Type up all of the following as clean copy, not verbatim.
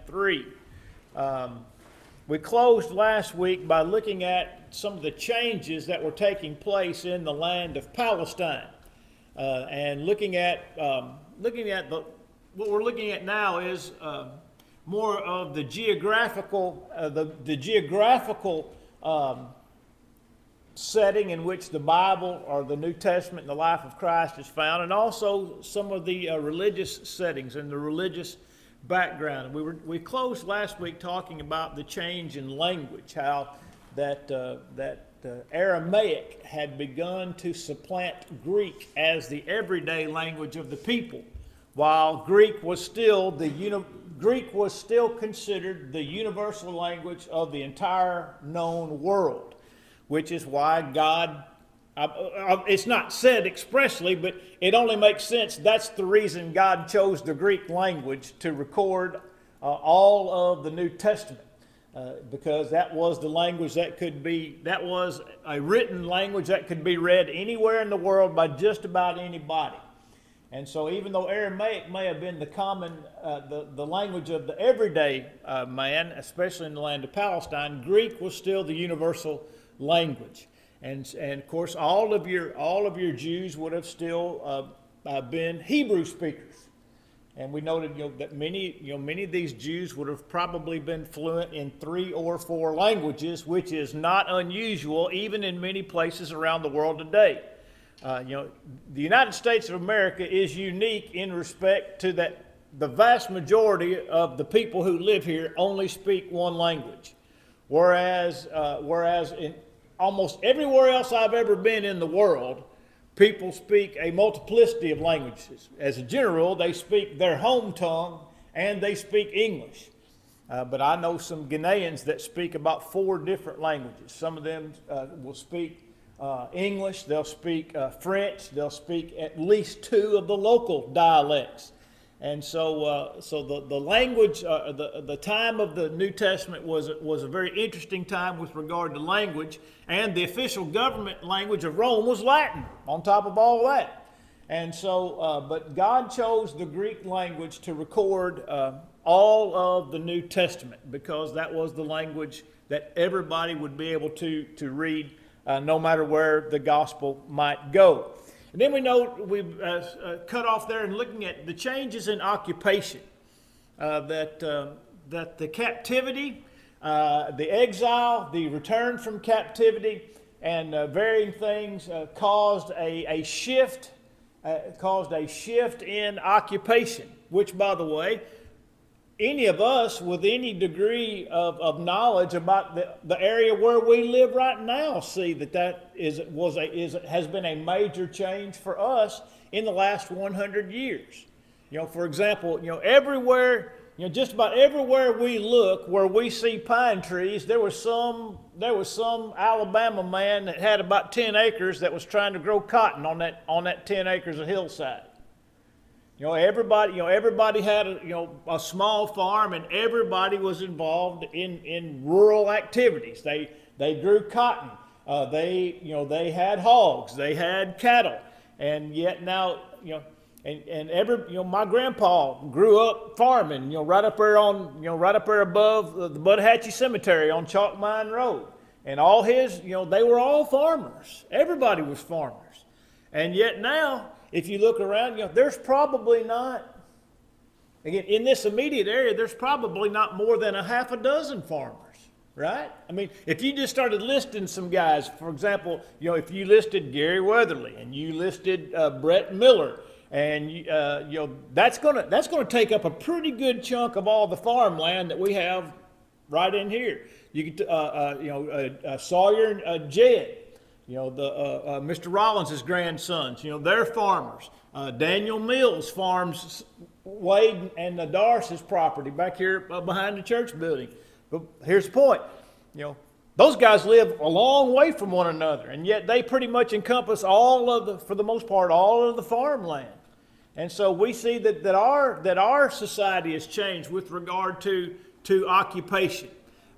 3. We closed last week by looking at some of the changes that were taking place in the land of Palestine, and looking at what we're looking at now is more of the geographical setting in which the Bible or the New Testament and the life of Christ is found, and also some of the religious settings and the religious background. We closed last week talking about the change in language, how that Aramaic had begun to supplant Greek as the everyday language of the people, while Greek was still considered the universal language of the entire known world, which is why God, it's not said expressly, but it only makes sense. That's the reason God chose the Greek language to record all of the New Testament, because that was the language that was a written language that could be read anywhere in the world by just about anybody. And so even though Aramaic may have been the common, the language of the everyday man, especially in the land of Palestine, Greek was still the universal language. And of course, all of your Jews would have still been Hebrew speakers. And we noted that many of these Jews would have probably been fluent in 3 or 4 languages, which is not unusual even in many places around the world today. The United States of America is unique in respect to that the vast majority of the people who live here only speak one language, whereas in almost everywhere else I've ever been in the world, people speak a multiplicity of languages. As a general, they speak their home tongue and they speak English. But I know some Ghanaians that speak about 4 different languages. Some of them will speak English, they'll speak French, they'll speak at least 2 of the local dialects. And so the language, the time of the New Testament was a very interesting time with regard to language, and the official government language of Rome was Latin on top of all that. And so, but God chose the Greek language to record all of the New Testament, because that was the language that everybody would be able to read, no matter where the gospel might go. And then we've cut off there and looking at the changes in occupation, that the captivity, the exile, the return from captivity, and varying things caused a shift in occupation. Which, by the way, any of us with any degree of knowledge about the area where we live right now see that has been a major change for us in the last 100 years. For example, everywhere, just about everywhere we look, where we see pine trees, there was some Alabama man that had about 10 acres that was trying to grow cotton on that 10 acres of hillside. Everybody had a small farm, and everybody was involved in rural activities. They grew cotton. They had hogs. They had cattle. And yet now, my grandpa grew up farming. Right up there above the Buttahatchee Cemetery on Chalk Mine Road. And all his, they were all farmers. Everybody was farmers. And yet now, if you look around, there's probably not, again, in this immediate area, there's probably not more than a half a dozen farmers, right? I mean, if you just started listing some guys, for example, if you listed Gary Weatherly and you listed Brett Miller, and that's gonna take up a pretty good chunk of all the farmland that we have right in here. You could, Sawyer and Jed. Mr. Rollins' grandsons, they're farmers. Daniel Mills farms Wade and Doris's property back here behind the church building. But here's the point, those guys live a long way from one another, and yet they pretty much encompass for the most part, all of the farmland. And so we see that our society has changed with regard to occupation.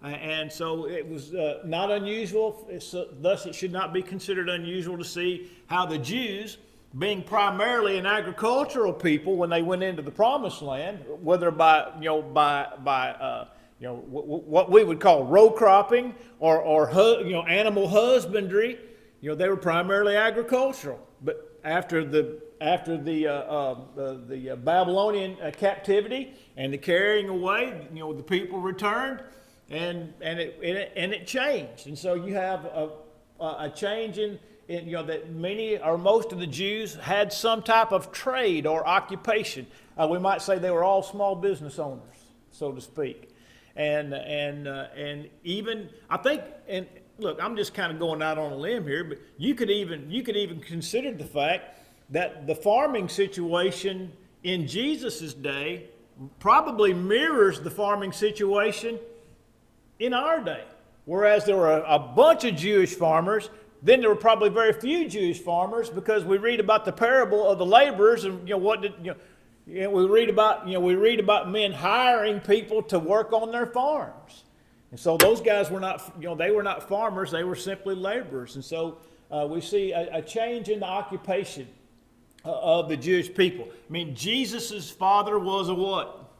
And so it was not unusual, thus it should not be considered unusual to see how the Jews being primarily an agricultural people when they went into the Promised Land, whether by what we would call row cropping or animal husbandry, they were primarily agricultural. But after the Babylonian captivity and the carrying away, the people returned, and it changed. And so you have a change in that many or most of the Jews had some type of trade or occupation. We might say they were all small business owners, so to speak. And even I think, and look, I'm just kind of going out on a limb here, but you could even consider the fact that the farming situation in Jesus' day probably mirrors the farming situation in our day. Whereas there were a bunch of Jewish farmers, then there were probably very few Jewish farmers, because we read about the parable of the laborers, and we read about men hiring people to work on their farms. And so those guys were not, they were not farmers, they were simply laborers. And so we see a change in the occupation of the Jewish people. I mean, Jesus' father was a what?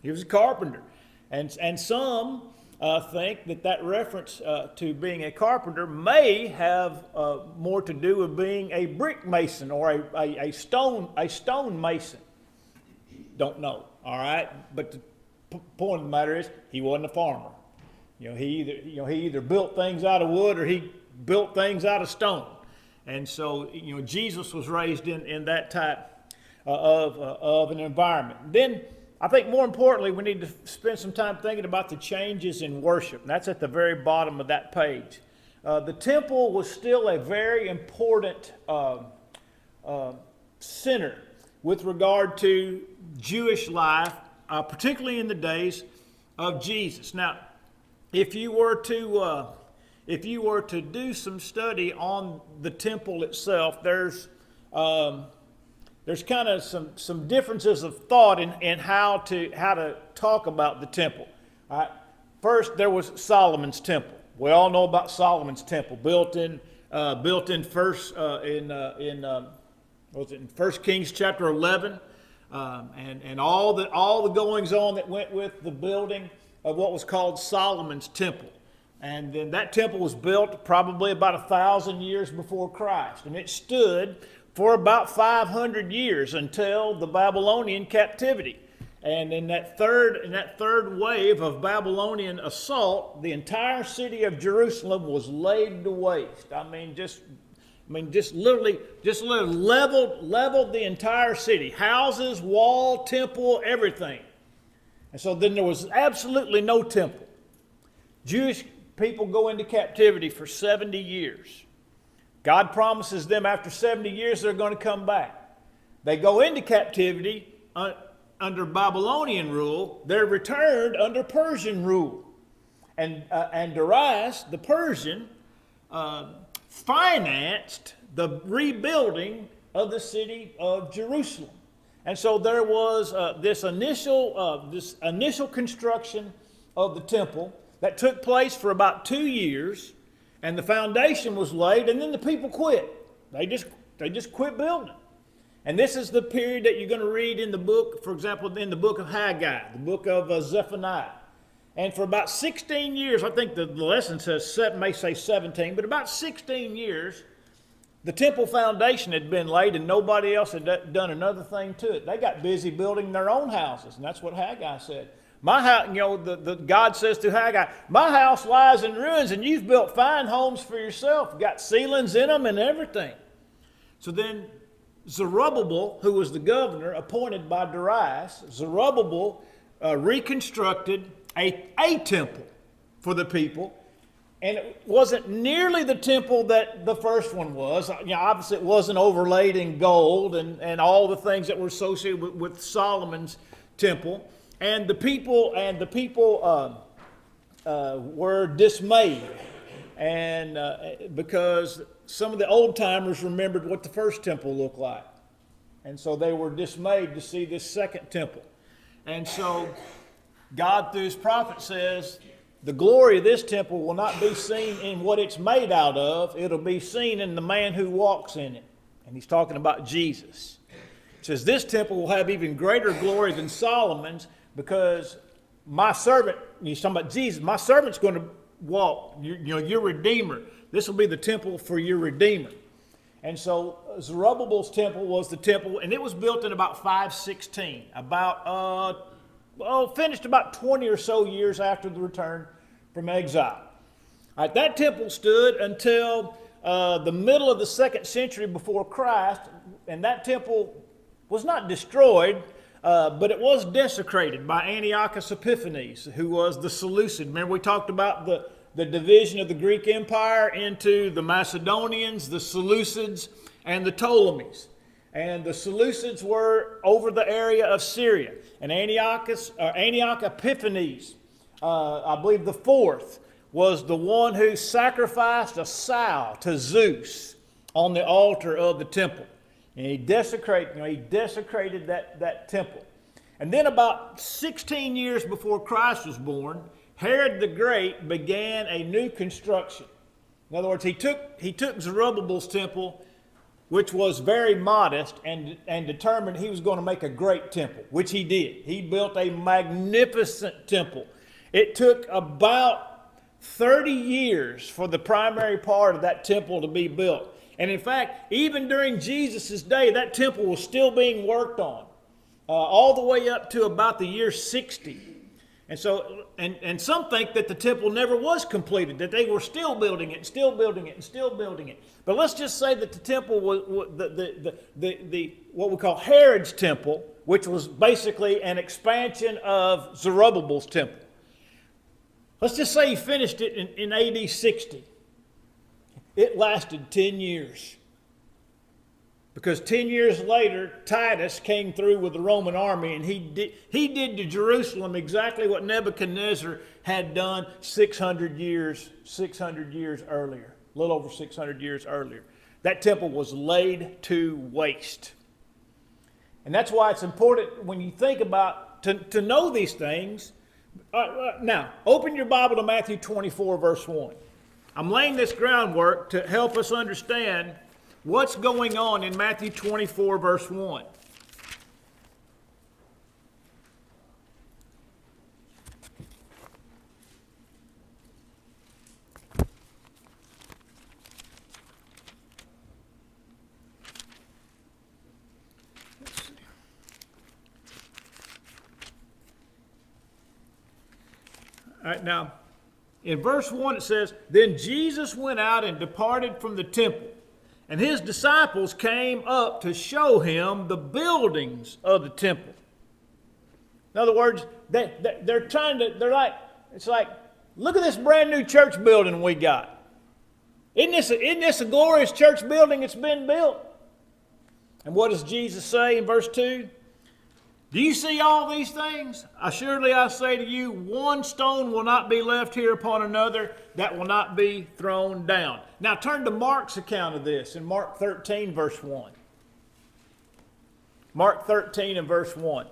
He was a carpenter. And some think that reference to being a carpenter may have more to do with being a brick mason or a stone mason. Don't know, all right? But the point of the matter is, he wasn't a farmer. He either built things out of wood or he built things out of stone. And so, Jesus was raised in that type of an environment. Then, I think more importantly, we need to spend some time thinking about the changes in worship. And that's at the very bottom of that page. The temple was still a very important center with regard to Jewish life, particularly in the days of Jesus. Now, if you were to do some study on the temple itself, there's kind of some differences of thought in how to talk about the temple. All right. First, there was Solomon's temple. We all know about Solomon's temple, built in First Kings chapter 11, and all the goings on that went with the building of what was called Solomon's temple. And then that temple was built probably about 1,000 years before Christ, and it stood for about 500 years until the Babylonian captivity. And in that third wave of Babylonian assault, the entire city of Jerusalem was laid to waste. Just literally leveled the entire city. Houses, wall, temple, everything. And so then there was absolutely no temple. Jewish people go into captivity for 70 years. God promises them after 70 years they're going to come back. They go into captivity under Babylonian rule. They're returned under Persian rule. And Darius, the Persian, financed the rebuilding of the city of Jerusalem. And so there was this initial construction of the temple that took place for about 2 years. And the foundation was laid, and then the people quit. They just quit building. And this is the period that you're going to read in the book, for example, in the book of Haggai, the book of Zephaniah. And for about 16 years, I think the lesson may say 17, but about 16 years, the temple foundation had been laid, and nobody else had done another thing to it. They got busy building their own houses, and that's what Haggai said. My house, God says to Haggai, my house lies in ruins, and you've built fine homes for yourself, got ceilings in them and everything. So then Zerubbabel, who was the governor appointed by Darius, Zerubbabel reconstructed a temple for the people, and it wasn't nearly the temple that the first one was. Obviously it wasn't overlaid in gold and all the things that were associated with Solomon's temple. And the people were dismayed, and because some of the old timers remembered what the first temple looked like, and so they were dismayed to see this second temple. And so God, through His prophet, says the glory of this temple will not be seen in what it's made out of; it'll be seen in the man who walks in it. And he's talking about Jesus. It says, this temple will have even greater glory than Solomon's, because my servant, he's talking about Jesus, my servant's going to walk, your Redeemer. This will be the temple for your Redeemer. And so Zerubbabel's temple was the temple, and it was built in about 516, finished about 20 or so years after the return from exile. All right, that temple stood until the middle of the 2nd century before Christ, and that temple was not destroyed, but it was desecrated by Antiochus Epiphanes, who was the Seleucid. Remember we talked about the division of the Greek Empire into the Macedonians, the Seleucids, and the Ptolemies. And the Seleucids were over the area of Syria. And Antioch Epiphanes, I believe the 4th, was the one who sacrificed a sow to Zeus on the altar of the temple. And he desecrated that temple. And then about 16 years before Christ was born, Herod the Great began a new construction. In other words, he took Zerubbabel's temple, which was very modest, and determined he was going to make a great temple, which he did. He built a magnificent temple. It took about 30 years for the primary part of that temple to be built. And in fact, even during Jesus' day, that temple was still being worked on, all the way up to about the year 60. And so, and some think that the temple never was completed, that they were still building it, and still building it, and still building it. But let's just say that the temple was what we call Herod's temple, which was basically an expansion of Zerubbabel's temple. Let's just say he finished it in AD 60. It lasted 10 years. Because 10 years later, Titus came through with the Roman army, and he did to Jerusalem exactly what Nebuchadnezzar had done 600 years earlier, a little over 600 years earlier. That temple was laid to waste. And that's why it's important when you think about, to know these things. Now, open your Bible to Matthew 24, verse 1. I'm laying this groundwork to help us understand what's going on in Matthew 24, verse 1. All right, now, in verse 1 it says, "Then Jesus went out and departed from the temple, and his disciples came up to show him the buildings of the temple." In other words, it's like, look at this brand new church building we got. Isn't this a glorious church building that's been built? And what does Jesus say in verse 2? "Do you see all these things? Assuredly I say to you, one stone will not be left here upon another that will not be thrown down." Now turn to Mark's account of this in Mark 13, verse 1. Mark 13 and verse 1.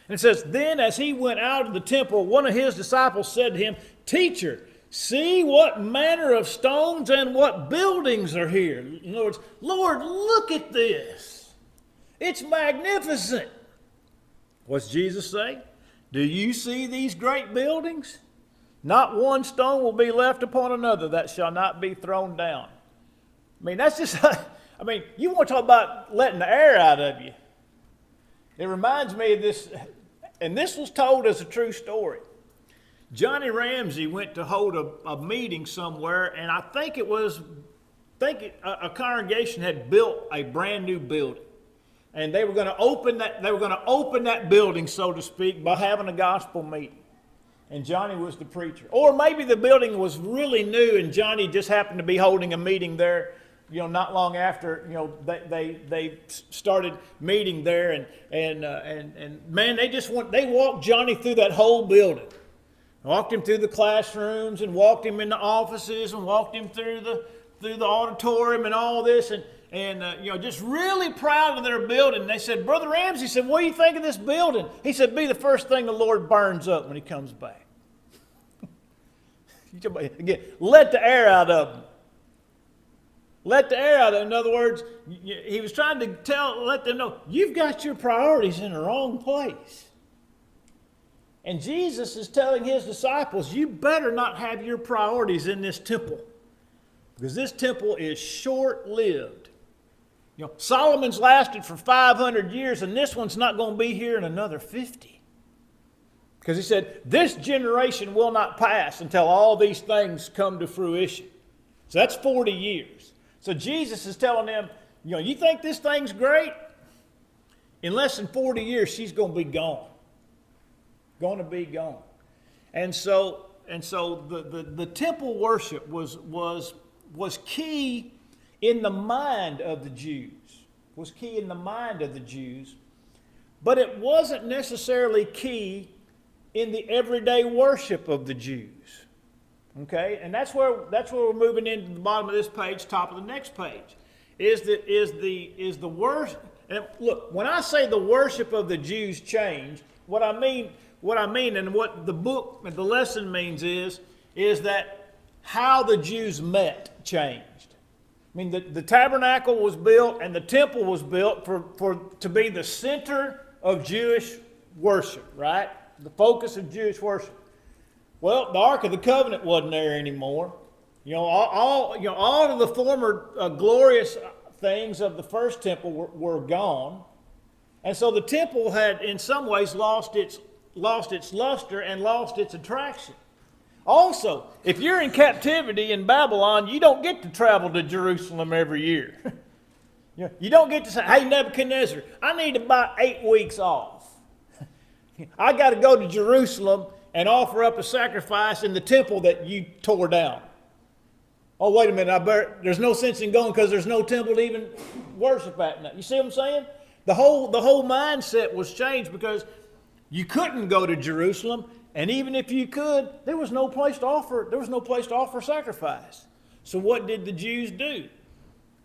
And it says, "Then as he went out of the temple, one of his disciples said to him, 'Teacher, see what manner of stones and what buildings are here.'" In other words, "Lord, look at this. It's magnificent." What's Jesus say? "Do you see these great buildings? Not one stone will be left upon another that shall not be thrown down." I mean, that's just, you want to talk about letting the air out of you. It reminds me of this, and this was told as a true story. Johnny Ramsey went to hold a meeting somewhere, and I think a congregation had built a brand new building, and they were going to open that building, so to speak, by having a gospel meeting. And Johnny was the preacher, or maybe the building was really new, and Johnny just happened to be holding a meeting there. Not long after, they started meeting there, and man, they walked Johnny through that whole building. Walked him through the classrooms, and walked him in the offices, and walked him through the auditorium and all this, and just really proud of their building. And they said, "Brother Ramsey," said, "what do you think of this building?" He said, "Be the first thing the Lord burns up when he comes back." Again, let the air out of them. Let the air out of them. In other words, he was trying to let them know, you've got your priorities in the wrong place. And Jesus is telling his disciples, you better not have your priorities in this temple, because this temple is short-lived. Solomon's lasted for 500 years, and this one's not going to be here in another 50. Because he said, this generation will not pass until all these things come to fruition. So that's 40 years. So Jesus is telling them, you think this thing's great? In less than 40 years, she's going to be gone. Going to be gone. And so the temple worship was key in the mind of the Jews. Was key in the mind of the Jews. But it wasn't necessarily key in the everyday worship of the Jews. Okay? And that's where we're moving into the bottom of this page, top of the next page. Is the worship. And look, when I say the worship of the Jews changed, what I mean and what the book and the lesson means is that how the Jews met changed. I mean, the tabernacle was built and the temple was built to be the center of Jewish worship, right? The focus of Jewish worship. Well, the Ark of the Covenant wasn't there anymore. All of the former glorious things of the first temple were gone. And so the temple had in some ways lost its luster and lost its attraction. Also, if you're in captivity in Babylon, you don't get to travel to Jerusalem every year. You don't get to say, hey, Nebuchadnezzar, I need about 8 weeks off. I got to go to Jerusalem and offer up a sacrifice in the temple that you tore down. Oh, wait a minute, there's no sense in going because there's no temple to even worship at now. You see what I'm saying? The whole mindset was changed because you couldn't go to Jerusalem, and even if you could, there was no place to offer sacrifice. So what did the Jews do?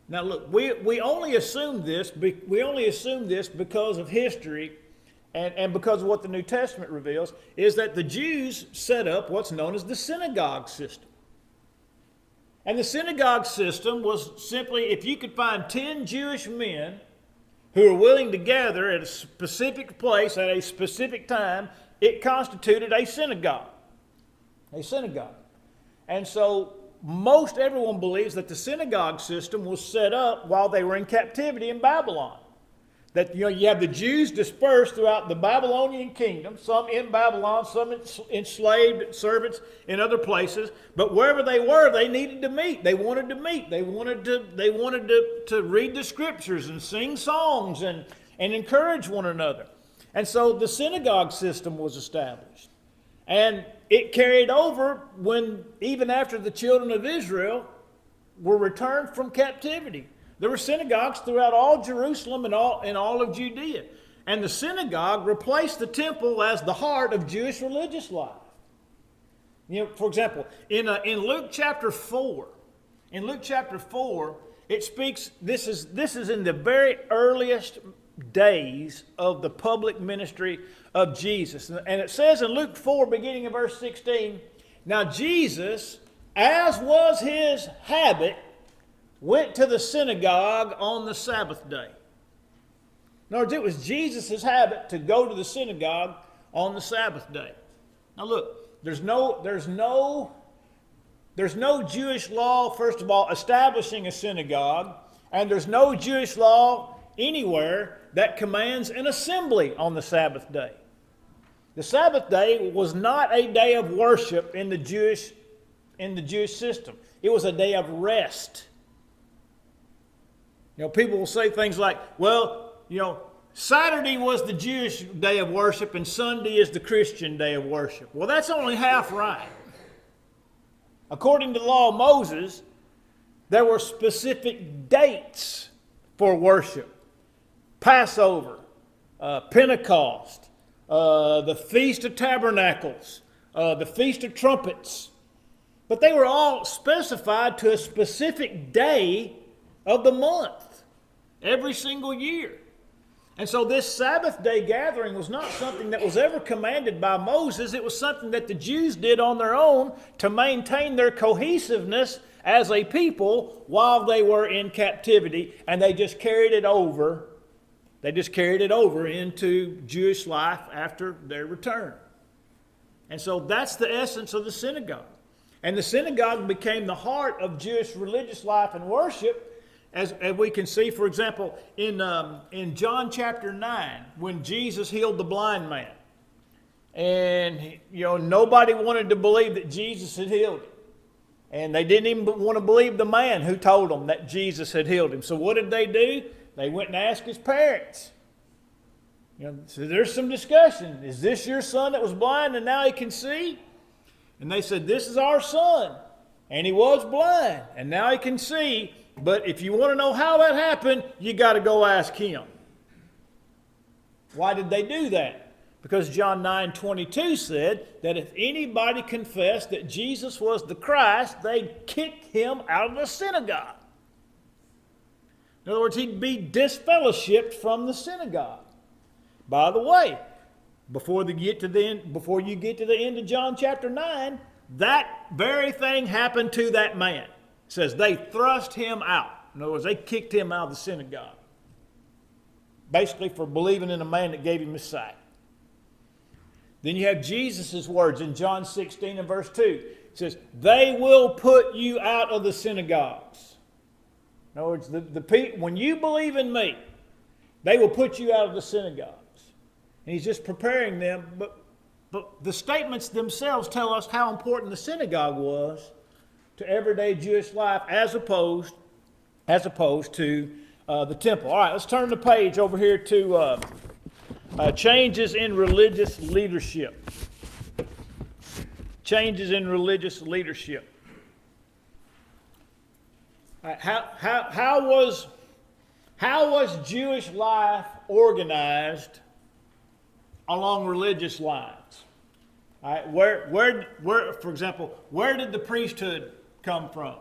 Now look, we only assume this because of history and because of what the New Testament reveals, is that the Jews set up what's known as the synagogue system. And the synagogue system was simply, if you could find 10 Jewish men who were willing to gather at a specific place at a specific time, it constituted a synagogue. A synagogue. And so most everyone believes that the synagogue system was set up while they were in captivity in Babylon. That you have the Jews dispersed throughout the Babylonian kingdom, some in Babylon, some enslaved servants in other places. But wherever they were, they needed to meet. They wanted to meet. They wanted to read the scriptures and sing songs and encourage one another. And so the synagogue system was established. And it carried over even after the children of Israel were returned from captivity. There were synagogues throughout all Jerusalem and all of Judea. And the synagogue replaced the temple as the heart of Jewish religious life. For example, in Luke chapter 4, it speaks, this is in the very earliest days of the public ministry of Jesus. And it says in Luke 4, beginning in verse 16, now Jesus, as was his habit, went to the synagogue on the Sabbath day. In other words, it was Jesus' habit to go to the synagogue on the Sabbath day. Now look, there's no Jewish law, first of all, establishing a synagogue, and there's no Jewish law anywhere that commands an assembly on the Sabbath day. The Sabbath day was not a day of worship in the Jewish system. It was a day of rest. People will say things like, well, Saturday was the Jewish day of worship and Sunday is the Christian day of worship. Well, that's only half right. According to the law of Moses, there were specific dates for worship. Passover, Pentecost, the Feast of Tabernacles, the Feast of Trumpets. But they were all specified to a specific day of the month, every single year. And so this Sabbath day gathering was not something that was ever commanded by Moses. It was something that the Jews did on their own to maintain their cohesiveness as a people while they were in captivity. And they just carried it over. They just carried it over into Jewish life after their return. And so that's the essence of the synagogue. And the synagogue became the heart of Jewish religious life and worship. As we can see, for example, in John chapter 9, when Jesus healed the blind man. And, nobody wanted to believe that Jesus had healed him. And they didn't even want to believe the man who told them that Jesus had healed him. So what did they do? They went and asked his parents. So there's some discussion. Is this your son that was blind and now he can see? And they said, this is our son. And he was blind and now he can see. But if you want to know how that happened, you got to go ask him. Why did they do that? Because John 9:22 said that if anybody confessed that Jesus was the Christ, they'd kick him out of the synagogue. In other words, he'd be disfellowshipped from the synagogue. By the way, before you get to the end of John chapter 9, that very thing happened to that man. It says they thrust him out. In other words, they kicked him out of the synagogue. Basically for believing in a man that gave him his sight. Then you have Jesus' words in John 16 and verse 2. It says, they will put you out of the synagogues. In other words, when you believe in me, they will put you out of the synagogues. And he's just preparing them. But the statements themselves tell us how important the synagogue was to everyday Jewish life as opposed to the temple. All right, let's turn the page over here to changes in religious leadership. Changes in religious leadership. All right, how was Jewish life organized along religious lines? All right, where, for example, where did the priesthood come from?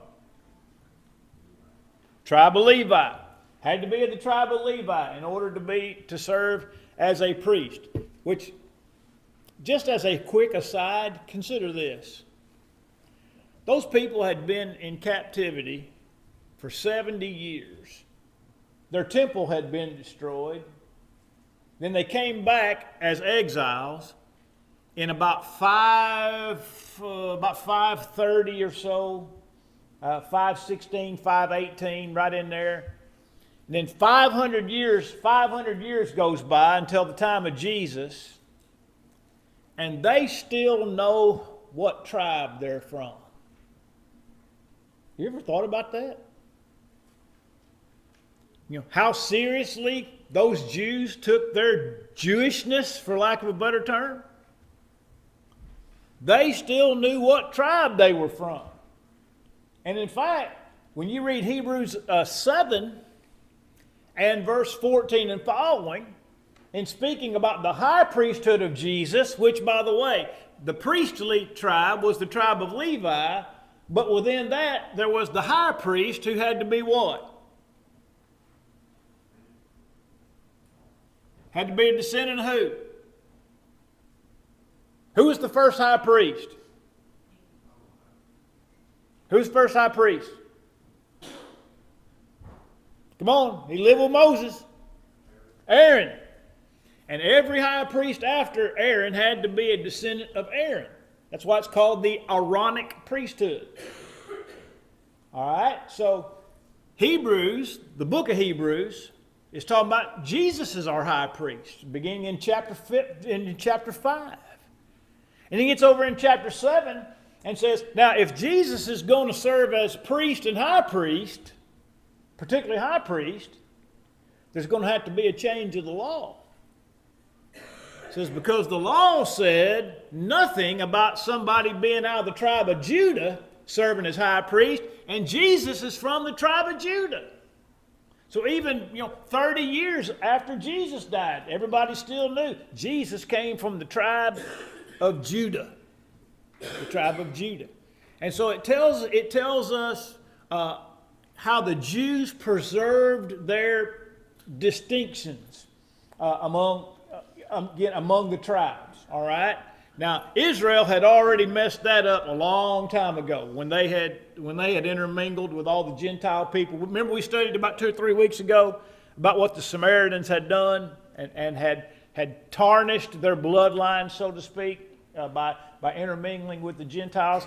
Tribe of Levi. Had to be of the tribe of Levi in order to serve as a priest. Which, just as a quick aside, consider this. Those people had been in captivity for 70 years. Their temple had been destroyed. Then they came back as exiles in about 530 or so, 516, 518, right in there. And then 500 years goes by until the time of Jesus, and they still know what tribe they're from. You ever thought about that? How seriously those Jews took their Jewishness, for lack of a better term? They still knew what tribe they were from. And in fact, when you read Hebrews 7 and verse 14 and following, in speaking about the high priesthood of Jesus, which, by the way, the priestly tribe was the tribe of Levi, but within that, there was the high priest who had to be what? Had to be a descendant of who? Who was the first high priest? Who's the first high priest? Come on, he lived with Moses. Aaron. And every high priest after Aaron had to be a descendant of Aaron. That's why it's called the Aaronic priesthood. All right, so Hebrews, the book of Hebrews, is talking about Jesus as our high priest, beginning in chapter 5. And he gets over in chapter 7 and says, now if Jesus is going to serve as priest and high priest, particularly high priest, there's going to have to be a change of the law. It says, because the law said nothing about somebody being out of the tribe of Judah serving as high priest, and Jesus is from the tribe of Judah. So even 30 years after Jesus died, everybody still knew Jesus came from the tribe of Judah. The tribe of Judah. And so it tells us how the Jews preserved their distinctions among the tribes. All right. Now Israel had already messed that up a long time ago when they had intermingled with all the Gentile people. Remember we studied about 2 or 3 weeks ago about what the Samaritans had done and had tarnished their bloodline, so to speak, by intermingling with the Gentiles.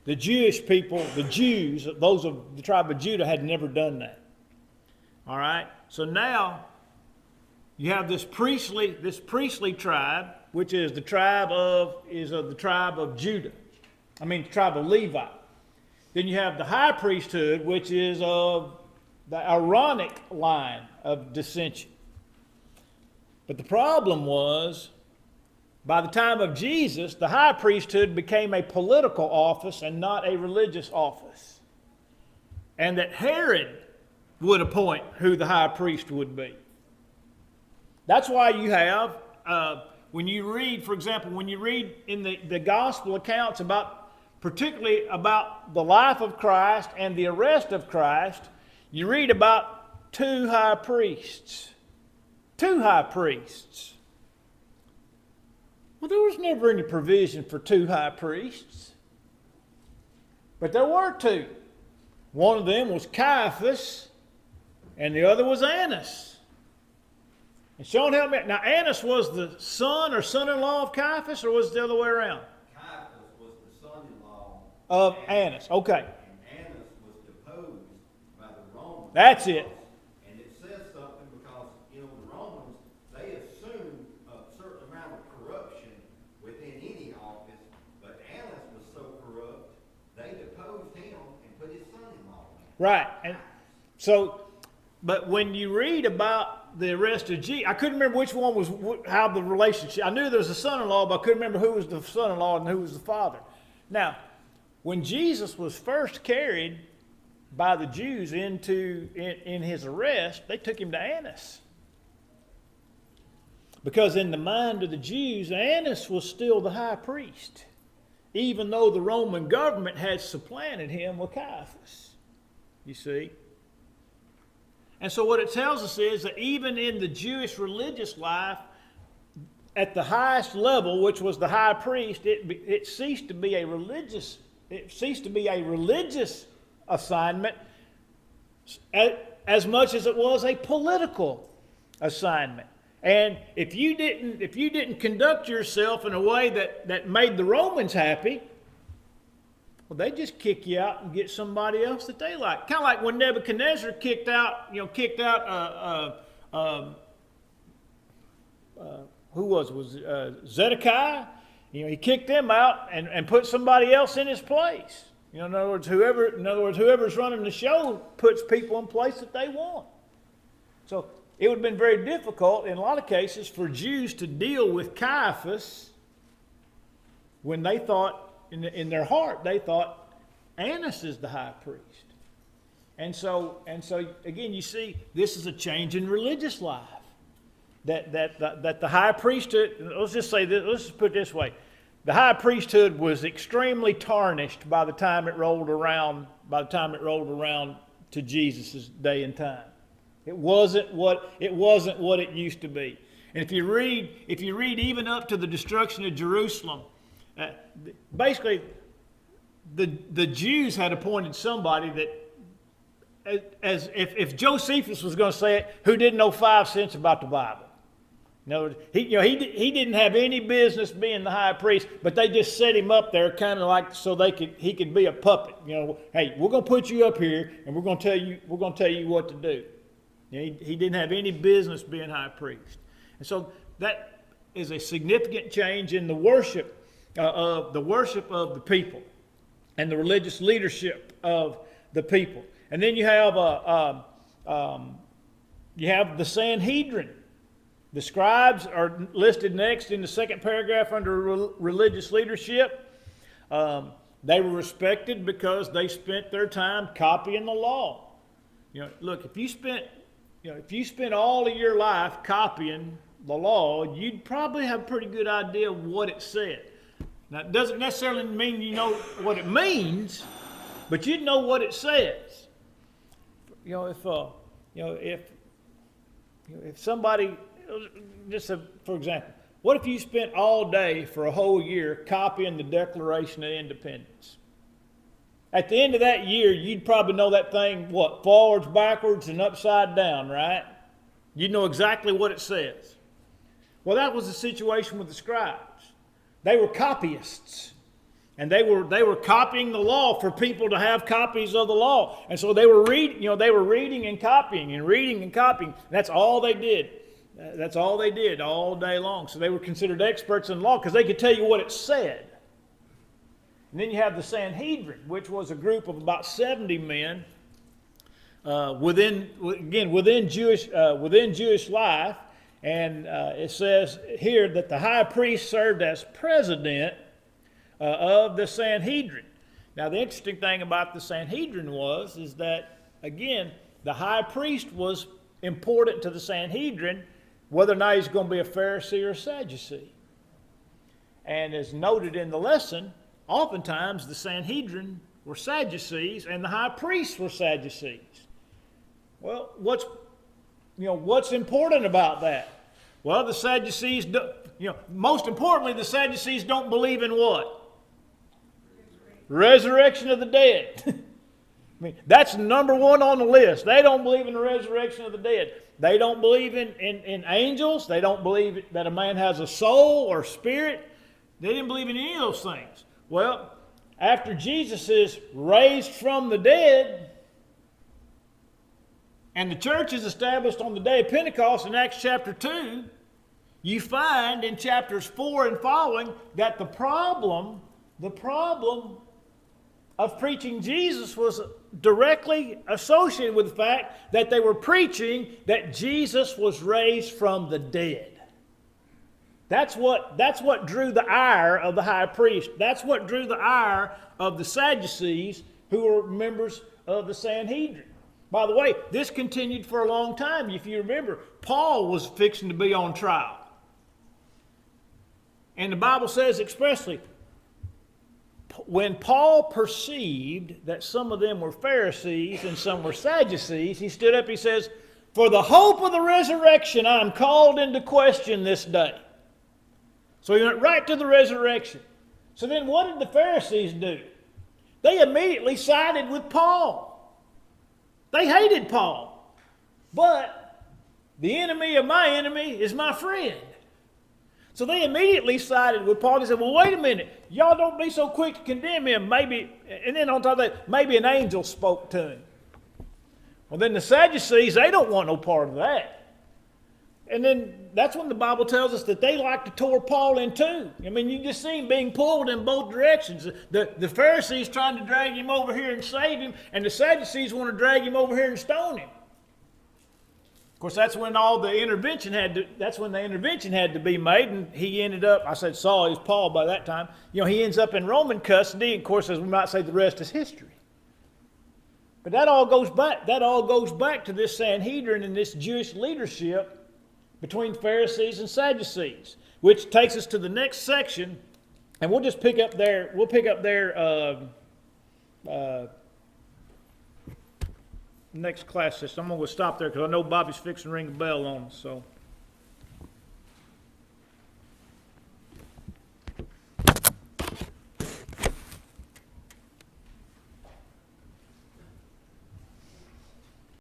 The Jewish people, the Jews, those of the tribe of Judah, had never done that. All right. So now you have this priestly tribe, which is the tribe of Judah. I mean, the tribe of Levi. Then you have the high priesthood, which is of the Aaronic line of dissension. But the problem was, by the time of Jesus, the high priesthood became a political office and not a religious office. And that Herod would appoint who the high priest would be. That's why you have, when you read, for example, when you read in the gospel accounts particularly about the life of Christ and the arrest of Christ, you read about 2 high priests. 2 high priests. Well, there was never any provision for 2 high priests. But there were 2. One of them was Caiaphas, and the other was Annas. And Sean, help me. Now, Annas was the son or son-in-law of Caiaphas, or was it the other way around? Caiaphas was the son-in-law of Annas. Okay. And Annas was deposed by the Romans. That's it. And it says something because, the Romans, they assumed a certain amount of corruption within any office, but Annas was so corrupt, they deposed him and put his son-in-law in. Right. And so, but when you read about the arrest of Jesus, I couldn't remember which one was how the relationship. I knew there was a son-in-law, but I couldn't remember who was the son-in-law and who was the father. Now, when Jesus was first carried by the Jews in his arrest, they took him to Annas. Because in the mind of the Jews, Annas was still the high priest, even though the Roman government had supplanted him with Caiaphas. You see? And so what it tells us is that even in the Jewish religious life, at the highest level, which was the high priest, it ceased to be a religious assignment as much as it was a political assignment. And if you didn't conduct yourself in a way that made the Romans happy, well, they just kick you out and get somebody else that they like. Kind of like when Nebuchadnezzar kicked out who was Zedekiah? He kicked them out and put somebody else in his place. In other words, whoever's running the show puts people in place that they want. So it would have been very difficult in a lot of cases for Jews to deal with Caiaphas when they thought, in their heart, they thought Annas is the high priest. And so again, you see, this is a change in religious life. That the high priesthood, let's just say this, let's just put it this way. The high priesthood was extremely tarnished by the time it rolled around to Jesus' day and time. It wasn't what it used to be. And if you read even up to the destruction of Jerusalem, basically, the Jews had appointed somebody that, as if Josephus was going to say it, who didn't know 5 cents about the Bible. In other words, he didn't have any business being the high priest, but they just set him up there, kind of like so he could be a puppet. Hey, we're going to put you up here, and we're going to tell you what to do. He didn't have any business being high priest, and so that is a significant change in the worship of the people and the religious leadership of the people. And then you have the Sanhedrin. The scribes are listed next in the second paragraph under religious leadership. They were respected because they spent their time copying the law. Look, if you spent all of your life copying the law, you'd probably have a pretty good idea of what it said. Now, it doesn't necessarily mean you know what it means, but you'd know what it says. If somebody for example, what if you spent all day for a whole year copying the Declaration of Independence? At the end of that year, you'd probably know that thing, forwards, backwards, and upside down, right? You'd know exactly what it says. Well, that was the situation with the scribes. They were copyists. And they were copying the law for people to have copies of the law. And so they were reading and copying and reading and copying. That's all they did. That's all they did all day long. So they were considered experts in law because they could tell you what it said. And then you have the Sanhedrin, which was a group of about 70 men within Jewish life. And it says here that the high priest served as president of the Sanhedrin. Now, the interesting thing about the Sanhedrin is that, again, the high priest was important to the Sanhedrin, whether or not he's going to be a Pharisee or a Sadducee. And as noted in the lesson, oftentimes the Sanhedrin were Sadducees and the high priests were Sadducees. Well, what's important about that? Well, the Sadducees, most importantly, the Sadducees don't believe in what? Resurrection of the dead. I mean, that's number one on the list. They don't believe in the resurrection of the dead. They don't believe in angels. They don't believe that a man has a soul or spirit. They didn't believe in any of those things. Well, after Jesus is raised from the dead, and the church is established on the day of Pentecost in Acts chapter 2, you find in chapters 4 and following that the problem of preaching Jesus was directly associated with the fact that they were preaching that Jesus was raised from the dead. That's what drew the ire of the high priest. That's what drew the ire of the Sadducees, who were members of the Sanhedrin. By the way, this continued for a long time. If you remember, Paul was fixing to be on trial. And the Bible says expressly, when Paul perceived that some of them were Pharisees and some were Sadducees, he stood up, he says, "For the hope of the resurrection I am called into question this day." So he went right to the resurrection. So then what did the Pharisees do? They immediately sided with Paul. They hated Paul. But the enemy of my enemy is my friend. So they immediately sided with Paul. They said, well, wait a minute. Y'all don't be so quick to condemn him. Maybe, and then on top of that, maybe an angel spoke to him. Well, then the Sadducees, they don't want no part of that. And then that's when the Bible tells us that they like to tore Paul in two. I mean, you just see him being pulled in both directions. The Pharisees trying to drag him over here and save him, and the Sadducees want to drag him over here and stone him. Of course, that's when the intervention had to be made, and he ended up, I said Saul, he's Paul by that time. He ends up in Roman custody, and of course, as we might say, the rest is history. But that all goes back to this Sanhedrin and this Jewish leadership between Pharisees and Sadducees, which takes us to the next section, and we'll just pick up there. We'll pick up there next class system. I'm going to stop there because I know Bobby's fixing to ring the bell on us. So.